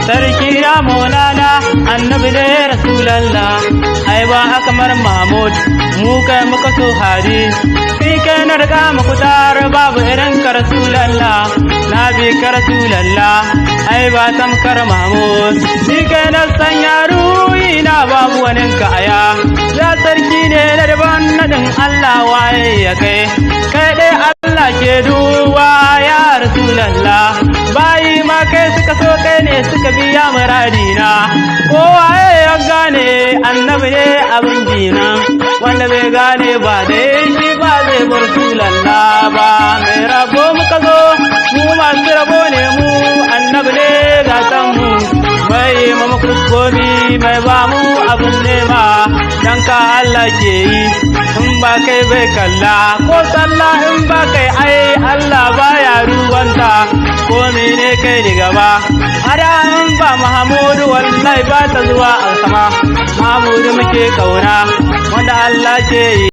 sarki ya maulana annabi ne rasulallah ai ba kamar mahmud mu kai muka so hari kai kai na riga muku tar babu irin ka rasulallah na bi ka rasulallah ai ba tamkar mahmud ni kai na sanya ruhi na babu wani ka aya ya sarki ne na daban nadin Allah waye ya kai kai dai Allah ke duwa ya rasulallah bayi ma kai suka so kai ne suka biya muradina kowa ya gane annabi ne abin dina wanda bai gane ba dai shi ba zai bar rasulallah ba mai rabo muka zo mu masu rabo ne mu annabi ne gatan mu mai mama kuskomi mai ba mu abin nema dan ka Allah ke yi in ba kai bai kalla ko sallah in ba kai ai Allah baya ruwanta ko mene kai da gaba ada in ba Muhammadu wallahi ba ta zuwa alsama Muhammadu muke kauna wanda Allah ke yi